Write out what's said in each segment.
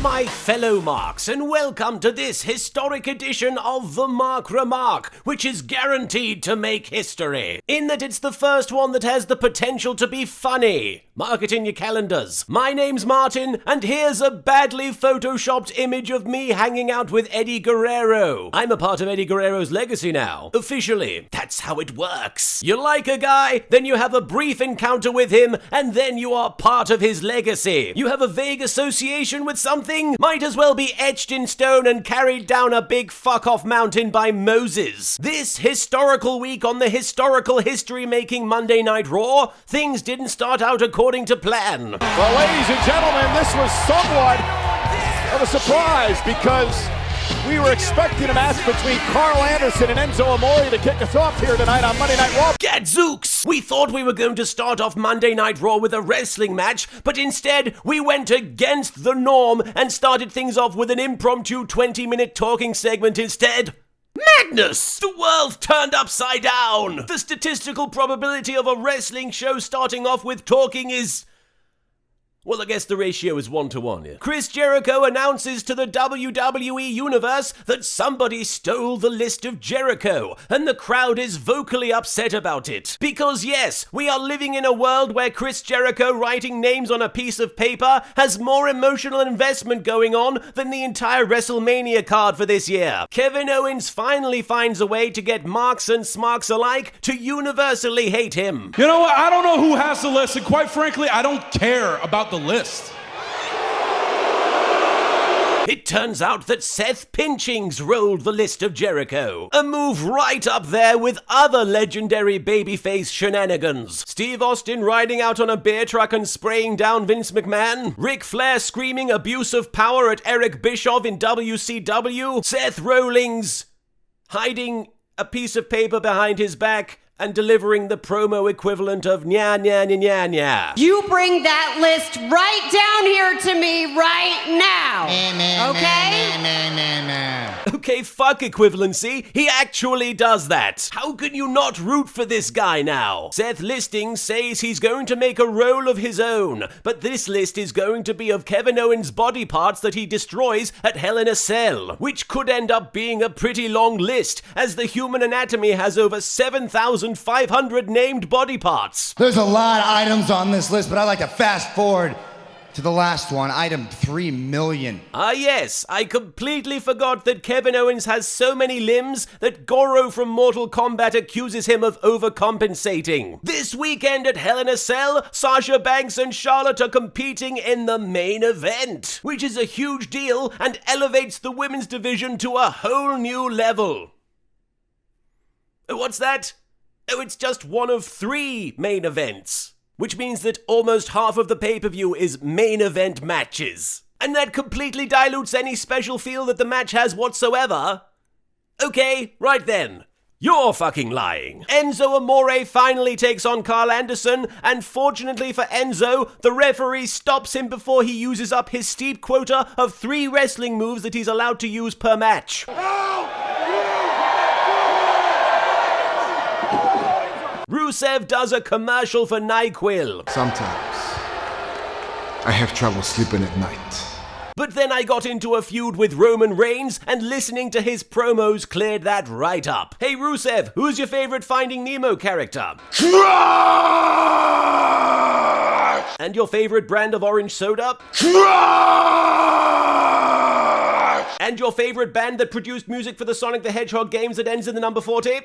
my fellow Marks, and welcome to this historic edition of the Mark Remark, which is guaranteed to make history, in that it's the first one that has the potential to be funny. Mark it in your calendars. My name's Martin, and here's a badly photoshopped image of me hanging out with Eddie Guerrero. I'm a part of Eddie Guerrero's legacy now, officially. That's how it works. You like a guy, then you have a brief encounter with him, and then you are part of his legacy. You have a vague association with something, might as well be etched in stone and carried down a big fuck-off mountain by Moses. This historical week on the historical history-making Monday Night Raw, things didn't start out according to plan. Well, ladies and gentlemen, this was somewhat of a surprise because we were expecting a match between Carl Anderson and Enzo Amore to kick us off here tonight on Monday Night Raw. Gadzooks! We thought we were going to start off Monday Night Raw with a wrestling match, but instead we went against the norm and started things off with an impromptu 20-minute talking segment instead. Madness! The world turned upside down! The statistical probability of a wrestling show starting off with talking is... well, I guess the ratio is 1-to-1, yeah. Chris Jericho announces to the WWE Universe that somebody stole the list of Jericho, and the crowd is vocally upset about it. Because yes, we are living in a world where Chris Jericho writing names on a piece of paper has more emotional investment going on than the entire WrestleMania card for this year. Kevin Owens finally finds a way to get Marks and Smarks alike to universally hate him. You know what? I don't know who has the list, and quite frankly, I don't care about the list. It turns out that Seth Pinchings rolled the list of Jericho, a move right up there with other legendary babyface shenanigans. Steve Austin riding out on a beer truck and spraying down Vince McMahon, Ric Flair screaming abuse of power at Eric Bischoff in WCW, Seth Rollins hiding a piece of paper behind his back and delivering the promo equivalent of nya nya nya nya nya. You bring that list right down here to me right now. Okay? Okay, fuck equivalency. He actually does that. How can you not root for this guy now? Seth Listings says he's going to make a role of his own, but this list is going to be of Kevin Owens' body parts that he destroys at Hell in a Cell, which could end up being a pretty long list, as the human anatomy has over 7,500 named body parts. There's a lot of items on this list, but I like to fast forward to the last one, item 3 million. Ah yes, I completely forgot that Kevin Owens has so many limbs that Goro from Mortal Kombat accuses him of overcompensating. This weekend at Hell in a Cell, Sasha Banks and Charlotte are competing in the main event, which is a huge deal and elevates the women's division to a whole new level. What's that? Oh, it's just one of 3 main events, which means that almost half of the pay-per-view is main event matches. And that completely dilutes any special feel that the match has whatsoever. Okay, right then. You're fucking lying. Enzo Amore finally takes on Carl Anderson, and fortunately for Enzo, the referee stops him before he uses up his steep quota of 3 wrestling moves that he's allowed to use per match. Rusev does a commercial for NyQuil. Sometimes I have trouble sleeping at night. But then I got into a feud with Roman Reigns, and listening to his promos cleared that right up. Hey Rusev, who's your favorite Finding Nemo character? And your favorite brand of orange soda? And your favorite band that produced music for the Sonic the Hedgehog games that ends in the number 40?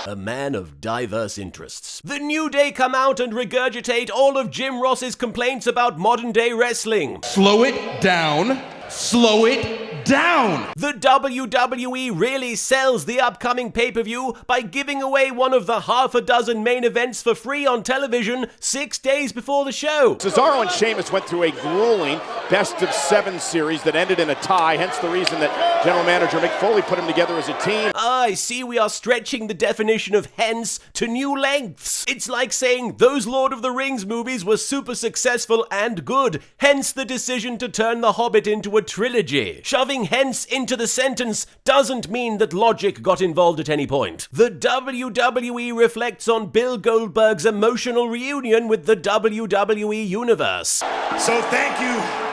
A man of diverse interests. The New Day come out and regurgitate all of Jim Ross's complaints about modern-day wrestling. Slow it down. Slow it down. The WWE really sells the upcoming pay-per-view by giving away one of the half a dozen main events for free on television 6 days before the show. Cesaro and Sheamus went through a grueling best-of-7 series that ended in a tie, hence the reason that General Manager Mick Foley put them together as a team. I see we are stretching the definition of hence to new lengths. It's like saying those Lord of the Rings movies were super successful and good, hence the decision to turn The Hobbit into a trilogy, shoving adding hence into the sentence doesn't mean that logic got involved at any point. The WWE reflects on Bill Goldberg's emotional reunion with the WWE Universe. So thank you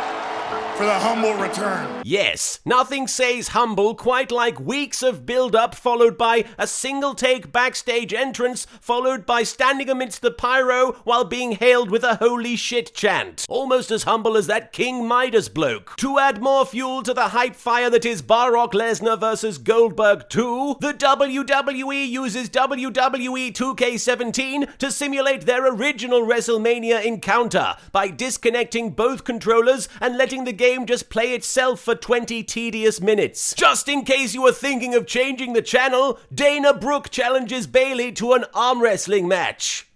for the humble return. Yes, nothing says humble quite like weeks of build-up followed by a single-take backstage entrance followed by standing amidst the pyro while being hailed with a holy shit chant. Almost as humble as that King Midas bloke. To add more fuel to the hype fire that is Brock Lesnar versus Goldberg 2, the WWE uses WWE 2K17 to simulate their original WrestleMania encounter by disconnecting both controllers and letting the game just play itself for 20 tedious minutes. Just in case you were thinking of changing the channel, Dana Brooke challenges Bayley to an arm wrestling match.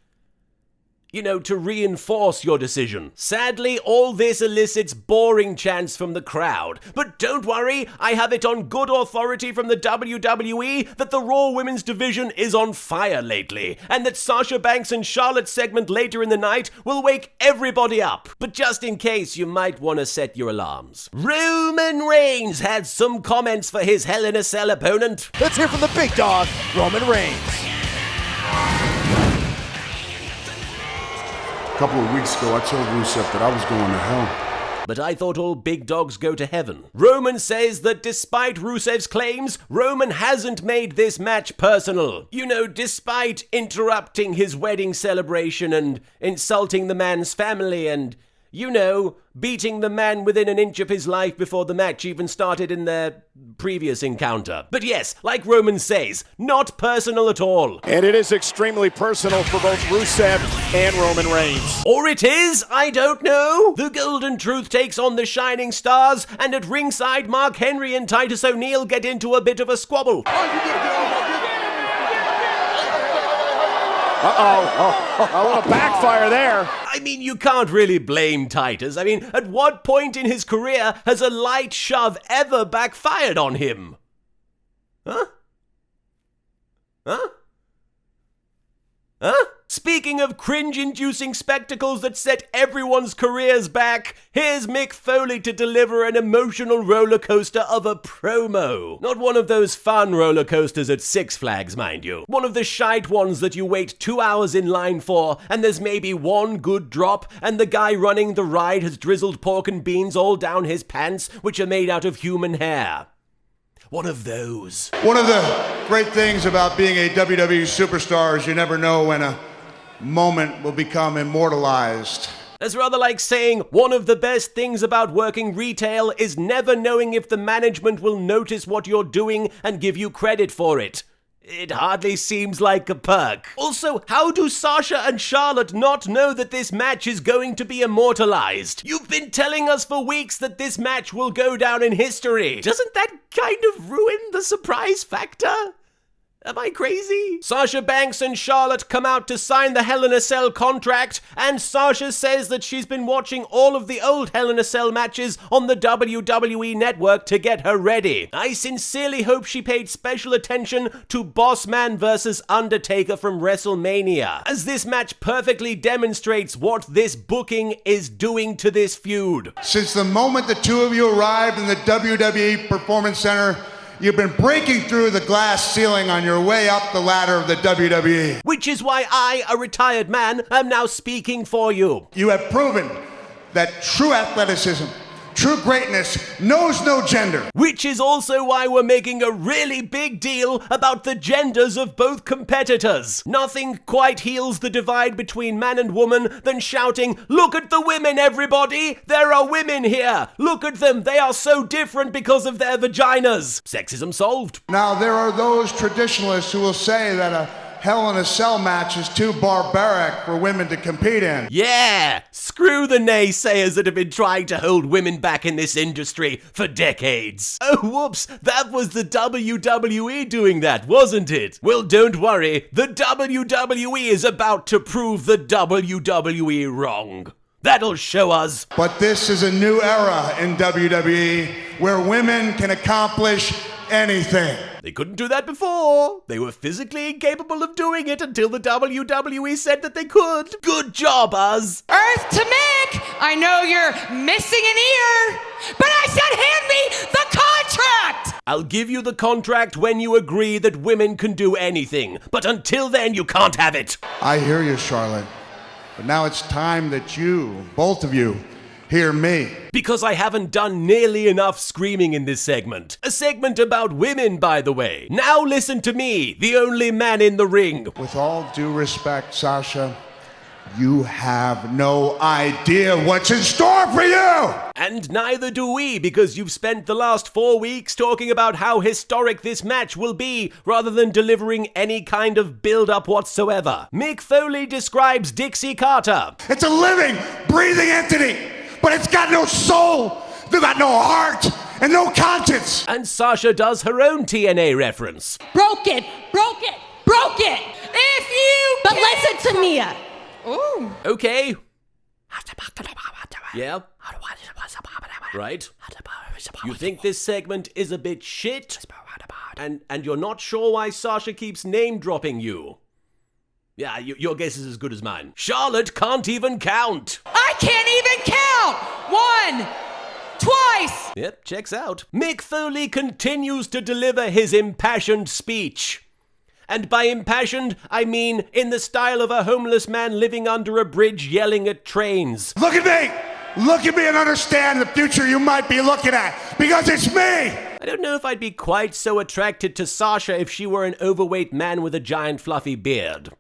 You know, to reinforce your decision. Sadly, all this elicits boring chants from the crowd. But don't worry, I have it on good authority from the WWE that the Raw Women's Division is on fire lately, and that Sasha Banks and Charlotte's segment later in the night will wake everybody up. But just in case, you might want to set your alarms. Roman Reigns had some comments for his Hell in a Cell opponent. Let's hear from the big dog, Roman Reigns. A couple of weeks ago, I told Rusev that I was going to hell. But I thought all big dogs go to heaven. Roman says that despite Rusev's claims, Roman hasn't made this match personal. You know, despite interrupting his wedding celebration and insulting the man's family and, you know, beating the man within an inch of his life before the match even started in their previous encounter. But yes, like Roman says, not personal at all. And it is extremely personal for both Rusev and Roman Reigns. Or it is, I don't know. The Golden Truth takes on the Shining Stars, and at ringside, Mark Henry and Titus O'Neil get into a bit of a squabble. I want to backfire there. I mean, you can't really blame Titus. I mean, at what point in his career has a light shove ever backfired on him? Huh? Speaking of cringe-inducing spectacles that set everyone's careers back, here's Mick Foley to deliver an emotional roller coaster of a promo. Not one of those fun roller coasters at Six Flags, mind you. One of the shite ones that you wait 2 hours in line for, and there's maybe one good drop, and the guy running the ride has drizzled pork and beans all down his pants, which are made out of human hair. One of those. One of the great things about being a WWE superstar is you never know when a moment will become immortalized. That's rather like saying one of the best things about working retail is never knowing if the management will notice what you're doing and give you credit for it. It hardly seems like a perk. Also, how do Sasha and Charlotte not know that this match is going to be immortalized? You've been telling us for weeks that this match will go down in history. Doesn't that kind of ruin the surprise factor? Am I crazy? Sasha Banks and Charlotte come out to sign the Hell in a Cell contract, and Sasha says that she's been watching all of the old Hell in a Cell matches on the WWE network to get her ready. I sincerely hope she paid special attention to Boss Man vs. Undertaker from WrestleMania, as this match perfectly demonstrates what this booking is doing to this feud. Since the moment the two of you arrived in the WWE Performance Center, you've been breaking through the glass ceiling on your way up the ladder of the WWE. Which is why I, a retired man, am now speaking for you. You have proven that true athleticism, true greatness knows no gender. Which is also why we're making a really big deal about the genders of both competitors. Nothing quite heals the divide between man and woman than shouting, "Look at the women, everybody! There are women here! Look at them! They are so different because of their vaginas!" Sexism solved. Now, there are those traditionalists who will say that a Hell in a Cell match is too barbaric for women to compete in. Yeah! Screw the naysayers that have been trying to hold women back in this industry for decades. Oh, whoops, that was the WWE doing that, wasn't it? Well, don't worry, the WWE is about to prove the WWE wrong. That'll show us. But this is a new era in WWE where women can accomplish anything. They couldn't do that before. They were physically incapable of doing it until the WWE said that they could. Good job, Uz. Earth to Mick, I know you're missing an ear, but I said hand me the contract! I'll give you the contract when you agree that women can do anything, but until then you can't have it. I hear you, Charlotte. But now it's time that you, both of you, hear me. Because I haven't done nearly enough screaming in this segment. A segment about women, by the way. Now listen to me, the only man in the ring. With all due respect, Sasha, you have no idea what's in store for you! And neither do we, because you've spent the last 4 weeks talking about how historic this match will be, rather than delivering any kind of build-up whatsoever. Mick Foley describes Dixie Carter. It's a living, breathing entity, but it's got no soul, they've got no heart, and no conscience. And Sasha does her own TNA reference. Broke it. If you But listen to Mia. Ooh. Okay. Yeah. Right. You think this segment is a bit shit? And you're not sure why Sasha keeps name-dropping you? Yeah, your guess is as good as mine. Charlotte can't even count. I can't even count! 1, twice! Yep, checks out. Mick Foley continues to deliver his impassioned speech. And by impassioned, I mean in the style of a homeless man living under a bridge yelling at trains. Look at me! Look at me and understand the future you might be looking at, because it's me! I don't know if I'd be quite so attracted to Sasha if she were an overweight man with a giant fluffy beard.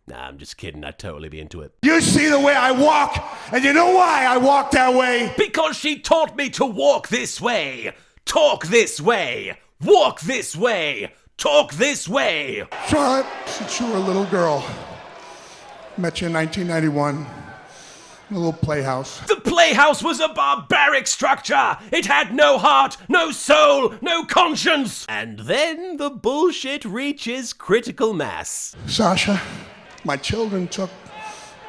Nah, I'm just kidding. I'd totally be into it. You see the way I walk, and you know why I walk that way? Because she taught me to walk this way, talk this way, walk this way, talk this way. Charlotte, since you were a little girl, met you in 1991, in a little playhouse. The playhouse was a barbaric structure. It had no heart, no soul, no conscience. And then the bullshit reaches critical mass. Sasha, my children took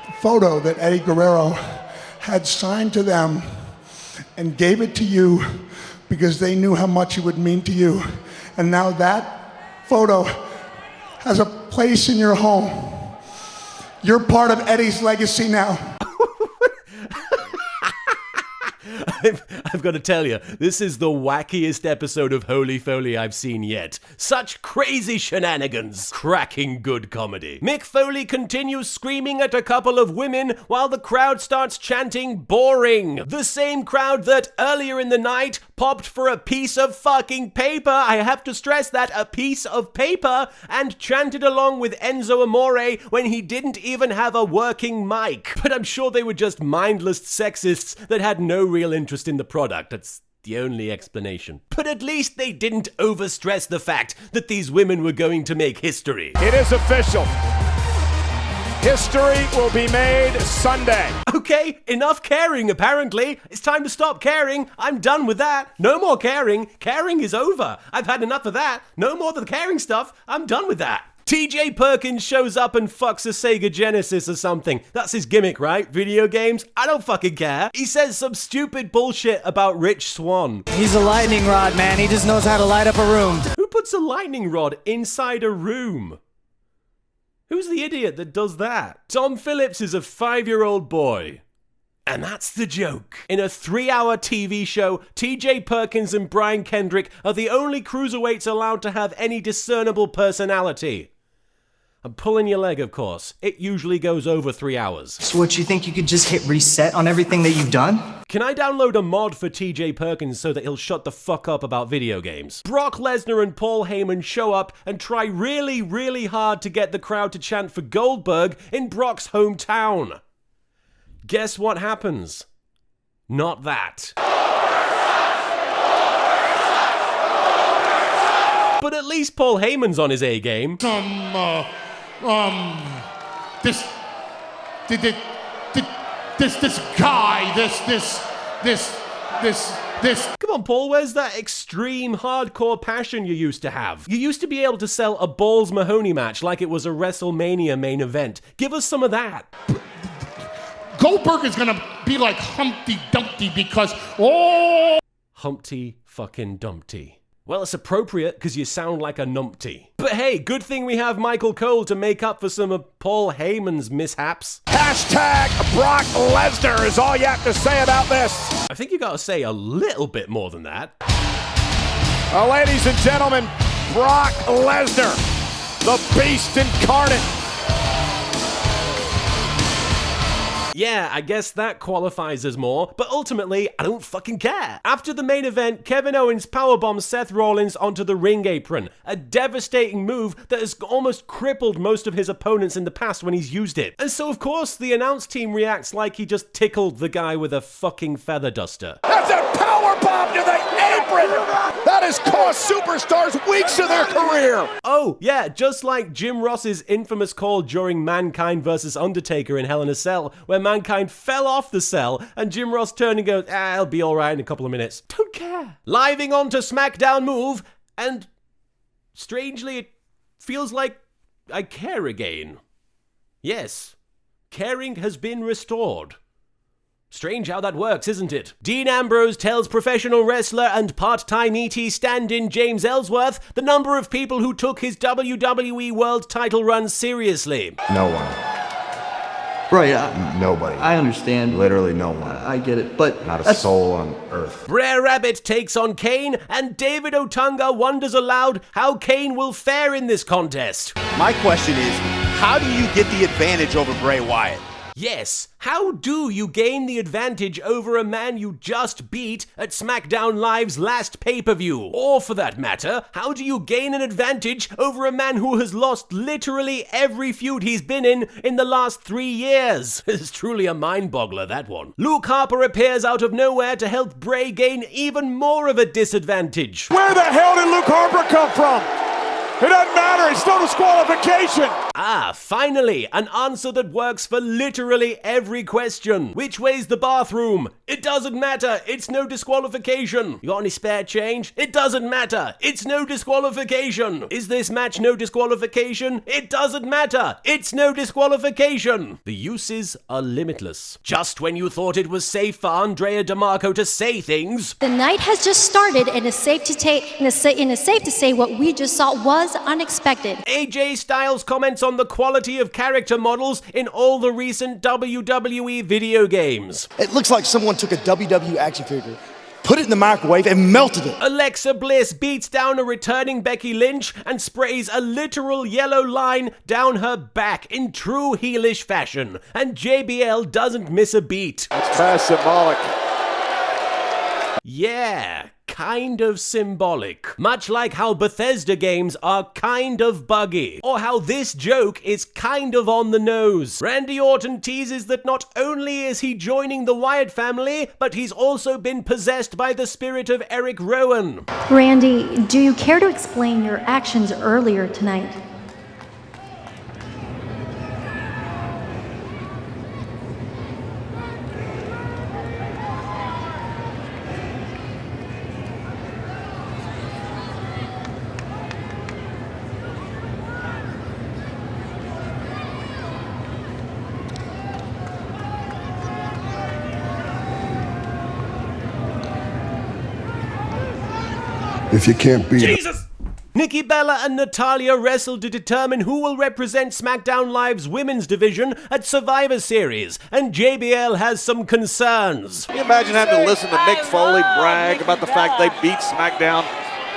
a photo that Eddie Guerrero had signed to them and gave it to you because they knew how much it would mean to you. And now that photo has a place in your home. You're part of Eddie's legacy now. I've got to tell you, this is the wackiest episode of Holy Foley I've seen yet. Such crazy shenanigans. Cracking good comedy. Mick Foley continues screaming at a couple of women while the crowd starts chanting boring. The same crowd that earlier in the night popped for a piece of fucking paper, I have to stress that, a piece of paper, and chanted along with Enzo Amore when he didn't even have a working mic. But I'm sure they were just mindless sexists that had no real interest in the product. That's the only explanation. But at least they didn't overstress the fact that these women were going to make history. It is official. History will be made Sunday. Okay, enough caring apparently. It's time to stop caring. I'm done with that. No more caring. Caring is over. I've had enough of that. No more of the caring stuff. I'm done with that. TJ Perkins shows up and fucks a Sega Genesis or something. That's his gimmick, right? Video games? I don't fucking care. He says some stupid bullshit about Rich Swann. He's a lightning rod, man. He just knows how to light up a room. Who puts a lightning rod inside a room? Who's the idiot that does that? Tom Phillips is a 5-year-old boy. And that's the joke. In a 3-hour TV show, TJ Perkins and Brian Kendrick are the only cruiserweights allowed to have any discernible personality. I'm pulling your leg, of course. It usually goes over 3 hours. So what, you think you could just hit reset on everything that you've done? Can I download a mod for TJ Perkins so that he'll shut the fuck up about video games? Brock Lesnar and Paul Heyman show up and try really, really hard to get the crowd to chant for Goldberg in Brock's hometown. Guess what happens? Not that. But at least Paul Heyman's on his A game. This guy, this. Come on, Paul, where's that extreme hardcore passion you used to have? You used to be able to sell a Balls Mahoney match like it was a WrestleMania main event. Give us some of that. Goldberg is gonna be like Humpty Dumpty because, Humpty fucking Dumpty. Well, it's appropriate because you sound like a numpty. But hey, good thing we have Michael Cole to make up for some of Paul Heyman's mishaps. Hashtag Brock Lesnar is all you have to say about this. I think you gotta say a little bit more than that. Ladies and gentlemen, Brock Lesnar, the Beast Incarnate. Yeah, I guess that qualifies as more, but ultimately, I don't fucking care. After the main event, Kevin Owens powerbombs Seth Rollins onto the ring apron, a devastating move that has almost crippled most of his opponents in the past when he's used it. And so, of course, the announce team reacts like he just tickled the guy with a fucking feather duster. That's a powerbomb to the apron! That has cost superstars weeks of their career! Oh, yeah, just like Jim Ross's infamous call during Mankind vs. Undertaker in Hell in a Cell, where Mankind fell off the cell, and Jim Ross turned and goes, I'll be alright in a couple of minutes. Don't care. Living on to SmackDown move, and strangely, it feels like I care again. Yes, caring has been restored. Strange how that works, isn't it? Dean Ambrose tells professional wrestler and part-time ET stand-in James Ellsworth the number of people who took his WWE World title run seriously. No one. Right, nobody. I understand. Literally no one. I get it, but... Not a soul on earth. Brer Rabbit takes on Kane, and David Otunga wonders aloud how Kane will fare in this contest. My question is, how do you get the advantage over Bray Wyatt? Yes, how do you gain the advantage over a man you just beat at SmackDown Live's last pay-per-view? Or for that matter, how do you gain an advantage over a man who has lost literally every feud he's been in the last 3 years? It's truly a mind-boggler, that one. Luke Harper appears out of nowhere to help Bray gain even more of a disadvantage. Where the hell did Luke Harper come from? It doesn't matter, it's no disqualification! Ah, finally, an answer that works for literally every question. Which way's the bathroom? It doesn't matter, it's no disqualification. You got any spare change? It doesn't matter, it's no disqualification. Is this match no disqualification? It doesn't matter, it's no disqualification. The uses are limitless. Just when you thought it was safe for Andrea DeMarco to say things. The night has just started, and it's safe to say what we just saw was unexpected. AJ Styles comments on the quality of character models in all the recent WWE video games. It looks like someone took a WWE action figure, put it in the microwave, and melted it. Alexa Bliss beats down a returning Becky Lynch and sprays a literal yellow line down her back in true heelish fashion. And JBL doesn't miss a beat. That's past symbolic. Yeah, kind of symbolic. Much like how Bethesda games are kind of buggy, or how this joke is kind of on the nose. Randy Orton teases that not only is he joining the Wyatt family, but he's also been possessed by the spirit of Eric Rowan. Randy, do you care to explain your actions earlier tonight? If you can't beat Jesus! Nikki Bella and Natalya wrestle to determine who will represent SmackDown Live's women's division at Survivor Series, and JBL has some concerns. Can you imagine having to listen to Mick Foley brag about the fact they beat SmackDown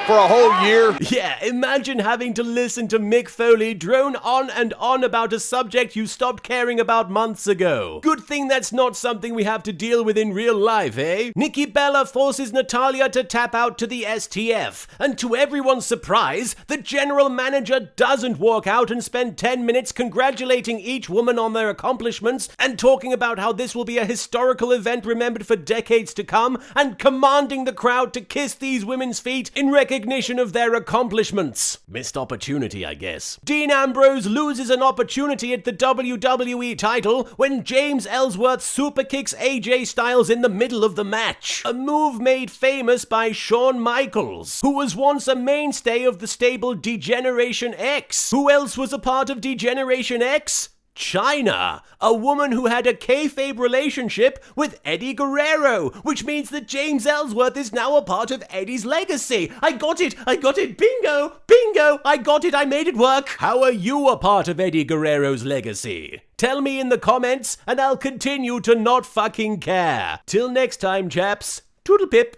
for a whole year? Yeah, imagine having to listen to Mick Foley drone on and on about a subject you stopped caring about months ago. Good thing that's not something we have to deal with in real life, eh? Nikki Bella forces Natalya to tap out to the STF, and to everyone's surprise, the general manager doesn't walk out and spend 10 minutes congratulating each woman on their accomplishments and talking about how this will be a historical event remembered for decades to come, and commanding the crowd to kiss these women's feet in recognition of their accomplishments. Missed opportunity, I guess. Dean Ambrose loses an opportunity at the WWE title when James Ellsworth superkicks AJ Styles in the middle of the match. A move made famous by Shawn Michaels, who was once a mainstay of the stable D-Generation X. Who else was a part of D-Generation X? China, a woman who had a kayfabe relationship with Eddie Guerrero, which means that James Ellsworth is now a part of Eddie's legacy. I got it, bingo, I got it, I made it work. How are you a part of Eddie Guerrero's legacy? Tell me in the comments, and I'll continue to not fucking care. Till next time, chaps, toodle pip.